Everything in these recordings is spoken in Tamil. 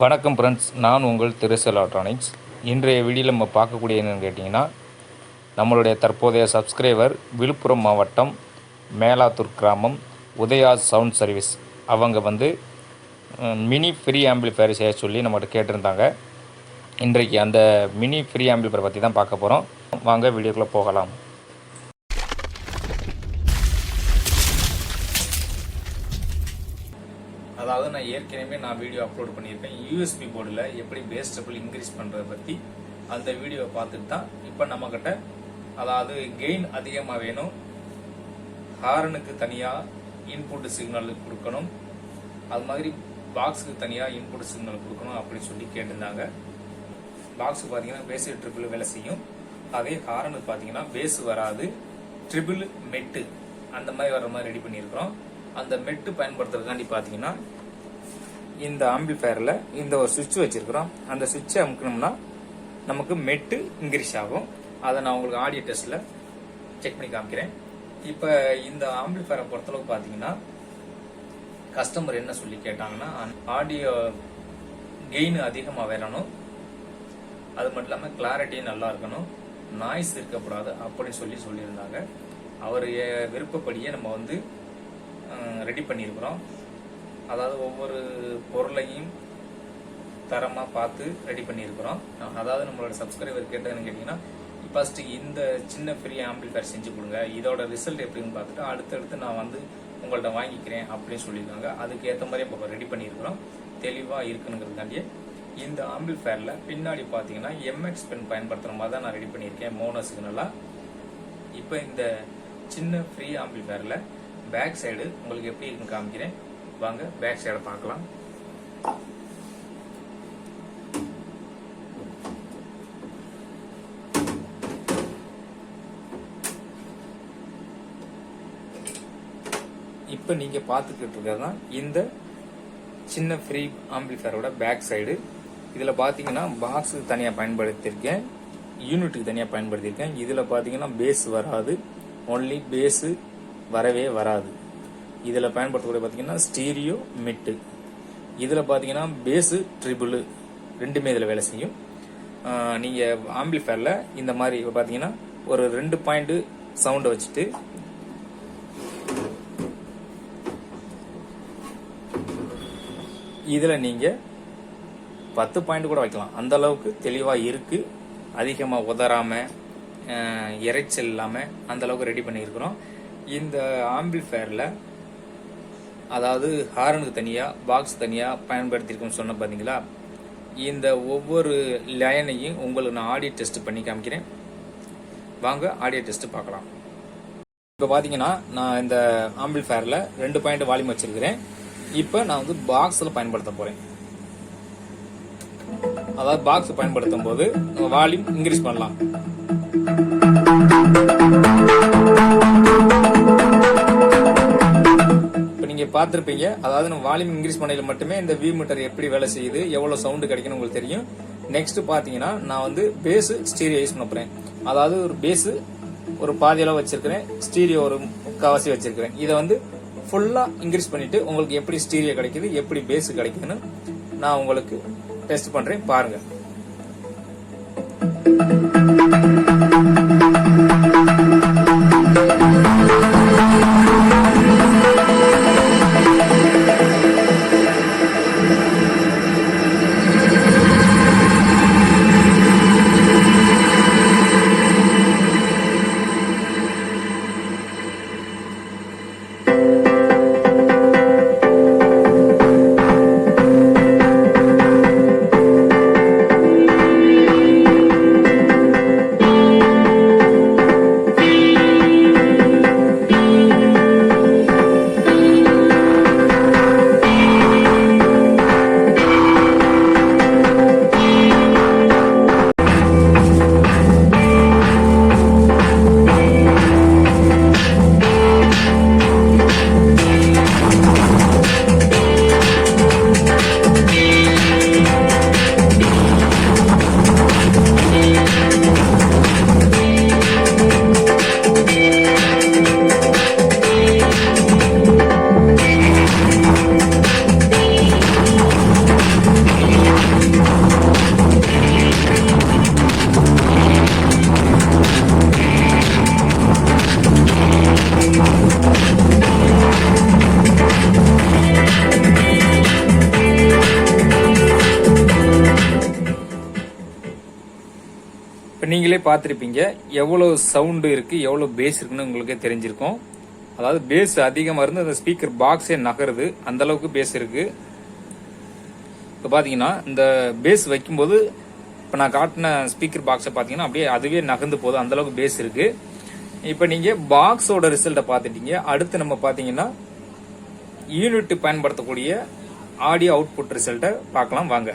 வணக்கம் ஃப்ரெண்ட்ஸ், நான் உங்கள் திருசல் எலக்ட்ரானிக்ஸ். இன்றைய வீடியோவில் நம்ம பார்க்கக்கூடிய என்னென்னு கேட்டிங்கன்னா, நம்மளுடைய தற்போதைய சப்ஸ்கிரைபர் விழுப்புரம் மாவட்டம் மேலாத்தூர் கிராமம் உதயா சவுண்ட் சர்வீஸ் அவங்க மினி ஃப்ரீ ஆம்பிளிஃபயர் செய்ய சொல்லி நம்மகிட்ட கேட்டிருந்தாங்க. இன்றைக்கு அந்த மினி ஃப்ரீ ஆம்பிளிஃபயர் பற்றி தான் பார்க்க போகிறோம். வாங்க வீடியோக்குள்ளே போகலாம். அதாவது நான் ஏற்கனவே வீடியோ அப்லோட் பண்ணியிருக்கேன். யூஎஸ்பி போர்டில் எப்படி பேஸ் ட்ரிபிள் இன்க்ரீஸ் பண்ணுறதை பற்றி அந்த வீடியோவை பார்த்துட்டு தான் இப்போ நம்மக்கிட்ட அதாவது கெயின் அதிகமாக வேணும், ஹார்னுக்கு தனியாக இன்புட் சிக்னல் கொடுக்கணும், அது மாதிரி பாக்ஸுக்கு தனியாக இன்புட் சிக்னல் கொடுக்கணும் அப்படின்னு சொல்லி கேட்டிருந்தாங்க. பாக்ஸுக்கு பார்த்தீங்கன்னா பேஸ் ட்ரிபிள் வேலை செய்யும், அதே ஹார்னுக்கு பார்த்தீங்கன்னா பேஸ் வராது, ட்ரிபிள் மெட்டு அந்த மாதிரி வர மாதிரி ரெடி பண்ணியிருக்கிறோம். அந்த மெட்டு பயன்படுத்துறதுக்காண்டி பார்த்தீங்கன்னா இந்த ஆம்பிளிஃபயரில் இந்த ஒரு சுவிட்ச் வச்சிருக்கிறோம். அந்த சுவிட்சை அமுக்கணும்னா நமக்கு மெட்டு இன்க்ரீஸ் ஆகும். அதை நான் உங்களுக்கு ஆடியோ டெஸ்ட்டில் செக் பண்ணி காமிக்கிறேன். இப்போ இந்த ஆம்பிளிஃபயரை பொறுத்தளவுக்கு பார்த்தீங்கன்னா கஸ்டமர் என்ன சொல்லி கேட்டாங்கன்னா, ஆடியோ கெயின் அதிகமாக வரணும், அது மட்டும் இல்லாமல் கிளாரிட்டியும் நல்லா இருக்கணும், நாய்ஸ் இருக்கக்கூடாது அப்படின்னு சொல்லியிருந்தாங்க. அவர் விருப்பப்படியே நம்ம ரெடி பண்ணியிருக்கிறோம். அதாவது ஒவ்வொரு பொருளையும் தரமாக பார்த்து ரெடி பண்ணியிருக்கிறோம். அதாவது நம்மளோட சப்ஸ்கிரைபர் கேட்டதுன்னு கேட்டிங்கன்னா, ஃபர்ஸ்ட் இந்த சின்ன ஃப்ரீ ஆம்பிளிஃபயர் செஞ்சு கொடுங்க, இதோட ரிசல்ட் எப்படின்னு பார்த்துட்டு அடுத்தடுத்து நான் உங்கள்கிட்ட வாங்கிக்கிறேன் அப்படின்னு சொல்லியிருக்காங்க. அதுக்கு ஏற்ற மாதிரி இப்போ ரெடி பண்ணியிருக்கிறோம். தெளிவாக இருக்குங்கிறதுக்காண்டியே இந்த ஆம்பிளிஃபயரில் பின்னாடி பார்த்தீங்கன்னா எம்எக்ஸ் பென் பயன்படுத்துகிற மாதிரி தான் நான் ரெடி பண்ணியிருக்கேன், மோனோ சிக்னலாக. இப்போ இந்த சின்ன ஃப்ரீ ஆம்பிளிஃபயரில் பேக் சைடு உங்களுக்கு எப்படி இருக்குன்னு காமிக்கிறேன். வாங்க பேக் சைடை பார்க்கலாம். இப்போ நீங்க பார்த்துக்கிட்டு இருக்கிறது இந்த சின்ன ஃப்ரீ ஆம்பிளிஃபயரோட பேக் சைடு. இதுல பாத்தீங்கன்னா பாக்ஸுக்கு தனியா பயன்படுத்தியிருக்கேன், யூனிட்டுக்கு தனியா பயன்படுத்தியிருக்கேன். இதுல பாத்தீங்கன்னா பேஸ் வராது, ஒன்லி பேஸ் வரவே வராது. இதில் பயன்படுத்தக்கூடிய பார்த்தீங்கன்னா ஸ்டீரியோ மிட்டு, இதில் பார்த்தீங்கன்னா பேஸு ட்ரிபிள் ரெண்டுமே இதில் வேலை செய்யும். நீங்கள் ஆம்பிளிஃபயரில் இந்த மாதிரி பார்த்தீங்கன்னா ஒரு 2 பாயிண்ட் சவுண்டை வச்சுட்டு இதில் நீங்கள் 10 பாயிண்ட் கூட வைக்கலாம். அந்த அளவுக்கு தெளிவாக இருக்கு, அதிகமாக உதறாமல் இறைச்சல் இல்லாமல் அந்த அளவுக்கு ரெடி பண்ணியிருக்கிறோம். இந்த ஆம்பிளிஃபயரில் அதாவது ஹார்னுக்கு தனியாக பாக்ஸ் தனியாக பயன்படுத்தியிருக்கோம்னு சொன்ன பார்த்தீங்களா, இந்த ஒவ்வொரு லைனையும் உங்களுக்கு நான் ஆடியோ டெஸ்ட் பண்ணி காமிக்கிறேன். வாங்க ஆடியோ டெஸ்ட் பார்க்கலாம். இப்போ பார்த்தீங்கன்னா நான் இந்த ஆம்பிளிஃபயரில் 2 பாயிண்ட் வால்யூம் வச்சிருக்கிறேன். இப்போ நான் பாக்ஸில் பயன்படுத்த போகிறேன். அதாவது பாக்ஸ் பயன்படுத்தும் போது வால்யூம் இன்க்ரீஸ் பண்ணலாம். நீங்க பார்த்திருப்பீங்க, அதாவது நம்ம வால்யூம் இன்க்ரீஸ் பண்ணையில மட்டுமே இந்த வி மீட்டர் எப்படி வேலை செய்யுது, எவ்வளவு சவுண்ட் கிடைக்குன்னு உங்களுக்கு தெரியும். நெக்ஸ்ட் பாத்தீங்கன்னா நான் பேஸ் ஸ்டீரியோ யூஸ் பண்ண போறேன். அதாவது ஒரு பேஸ் ஒரு பாதி அளவு வச்சிருக்கிறேன், ஸ்டீரியோ ஒரு முக்காவாசி வச்சிருக்கிறேன். இதை ஃபுல்லா இன்க்ரீஸ் பண்ணிட்டு உங்களுக்கு எப்படி ஸ்டீரியோ கிடைக்குது, எப்படி பேஸ் கிடைக்குதுன்னு நான் உங்களுக்கு டெஸ்ட் பண்றேன், பாருங்க. நீங்களே பார்த்துருப்பீங்க எவ்வளோ சவுண்டு இருக்கு, எவ்வளோ பேஸ் இருக்குன்னு உங்களுக்கே தெரிஞ்சிருக்கும். அதாவது பேஸ் அதிகமாக இருந்து அந்த ஸ்பீக்கர் பாக்ஸே நகருது, அந்த அளவுக்கு பேஸ் இருக்கு. இப்போ பார்த்தீங்கன்னா இந்த பேஸ் வைக்கும்போது இப்போ நான் காட்டின ஸ்பீக்கர் பாக்ஸை பார்த்தீங்கன்னா அப்படியே அதுவே நகர்ந்து போகுது, அந்த அளவுக்கு பேஸ் இருக்கு. இப்போ நீங்க பாக்ஸோட ரிசல்ட்டை பார்த்துட்டீங்க. அடுத்து நம்ம பார்த்தீங்கன்னா யூனிட் பயன்படுத்தக்கூடிய ஆடியோ அவுட்புட் ரிசல்ட்டை பார்க்கலாம் வாங்க.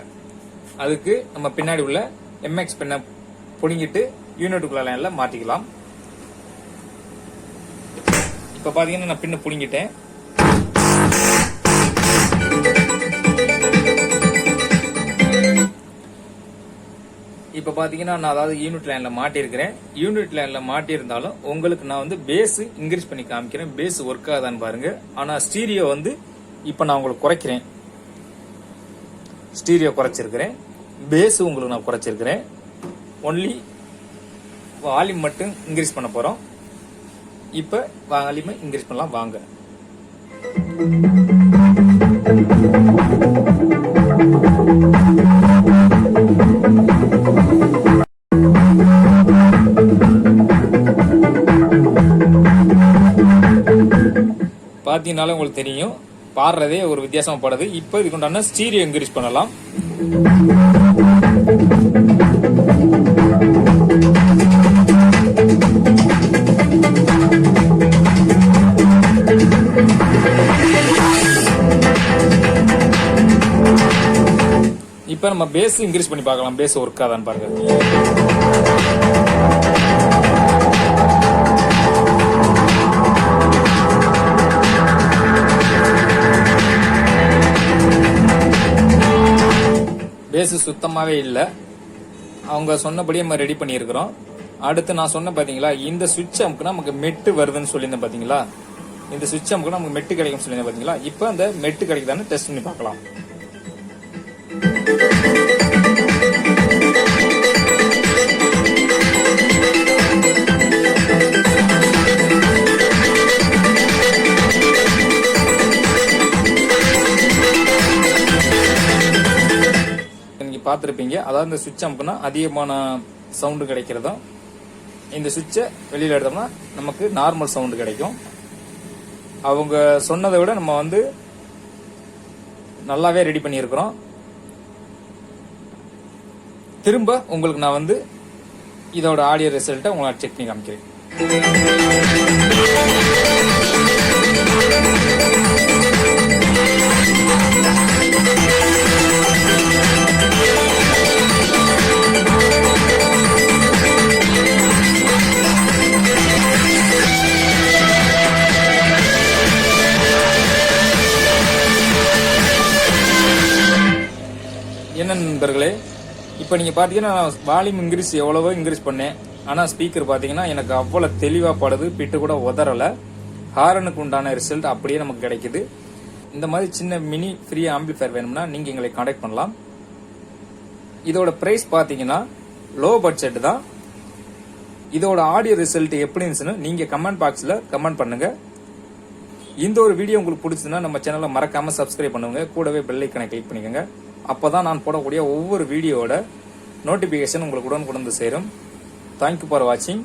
அதுக்கு நம்ம பின்னாடி உள்ள MX பெண்ணை புடுங்கிட்டு யூனிட்டுக்குள்ள லைன்ல மாட்டிக்கலாம். இப்ப பாத்தீங்கன்னா நான் பின்ன புடுங்கிட்டேன். இப்ப பாத்தீங்கன்னா நான் அதாவது யூனிட் லைன்ல மாட்டியிருக்கிறேன். யூனிட் லைன்ல மாட்டியிருந்தாலும் உங்களுக்கு நான் வந்து பேஸ் இன்க்ரீஸ் பண்ணி காமிக்கிறேன். பேஸ் ஒர்க் ஆகுதான்னு பாருங்க. ஆனா ஸ்டீரியோ வந்து இப்ப நான் உங்களுக்கு குறைக்கிறேன். ஸ்டீரியோ குறைச்சிருக்கிறேன், பேஸ் உங்களுக்கு நான் குறைச்சிருக்கிறேன். ஒன்லி வால்யூம் மட்டும் இன்க்ரீஸ் பண்ண போறோம். இப்ப வால்யூமை இன்க்ரீஸ் பண்ணலாம் வாங்க. பாத்தீங்கன்னாலும் உங்களுக்கு தெரியும், பாடுறதே ஒரு வித்தியாசமா பாடுது. இப்ப இதுக்கு உண்டான ஸ்டீரியோ இன்க்ரீஸ் பண்ணலாம். இப்ப நம்ம பேஸ் இன்க்ரீஸ் பண்ணி பார்க்கலாம். பேஸ் ஒர்க் ஆதான்னு பாருங்க. பேஸ் சுத்தமாவே இல்லை. அவங்க சொன்னபடி நம்ம ரெடி பண்ணியிருக்கிறோம். அடுத்து நான் சொன்ன பாத்தீங்களா, இந்த சுவிட்ச் அமுக்குனா நமக்கு மெட்டு வருதுன்னு சொல்லியிருந்தேன் பாத்தீங்களா. இந்த சுவிட்ச் அமுக்குனா நமக்கு மெட்டு கிடைக்கும் சொல்லியிருந்தேன் பாத்தீங்களா. இப்ப அந்த மெட்டு கிடைக்குதான்னு டெஸ்ட் பண்ணி பார்க்கலாம். பார்த்துருப்பீங்க, அதாவது இந்த சுவிட்ச் அமுக்குனா அதிகமான சவுண்டு கிடைக்கிறதும், இந்த சுவிட்சை வெளியில எடுத்தோம்னா நமக்கு நார்மல் சவுண்டு கிடைக்கும். அவங்க சொன்னதை விட நம்ம வந்து நல்லாவே ரெடி பண்ணியிருக்கிறோம். திரும்ப உங்களுக்கு நான் வந்து இதோட ஆடியோ ரிசல்ட்டை உங்களுக்கு செக் பண்ணி காமிக்கிறேன். என்ன நண்பர்களே, இப்போ நீங்கள் பார்த்தீங்கன்னா நான் வால்யூம் இன்க்ரீஸ் எவ்வளவோ இன்க்ரீஸ் பண்ணேன். ஆனால் ஸ்பீக்கர் பார்த்தீங்கன்னா எனக்கு அவ்வளோ தெளிவாக பாடுது, பிட்டு கூட உதறலை. ஹாரனுக்கு உண்டான ரிசல்ட் அப்படியே நமக்கு கிடைக்குது. இந்த மாதிரி சின்ன மினி ஃப்ரீ ஆம்பிளிஃபயர் வேணும்னா நீங்கள் எங்களை கான்டாக்ட் பண்ணலாம். இதோட ப்ரைஸ் பார்த்தீங்கன்னா லோ பட்ஜெட் தான். இதோட ஆடியோ ரிசல்ட் எப்படி இருந்துச்சுன்னு நீங்கள் கமெண்ட் பாக்ஸில் கமெண்ட் பண்ணுங்க. இந்த ஒரு வீடியோ உங்களுக்கு பிடிச்சதுன்னா நம்ம சேனலை மறக்காம சப்ஸ்கிரைப் பண்ணுங்க, கூடவே பெல் ஐக்கனை கிளிக் பண்ணிக்கோங்க. அப்பதான் நான் போடக்கூடிய ஒவ்வொரு வீடியோட நோட்டிபிகேஷன் உங்களுக்கு உடனுக்குடன் சேரும். தேங்க்யூ ஃபார் வாட்சிங்.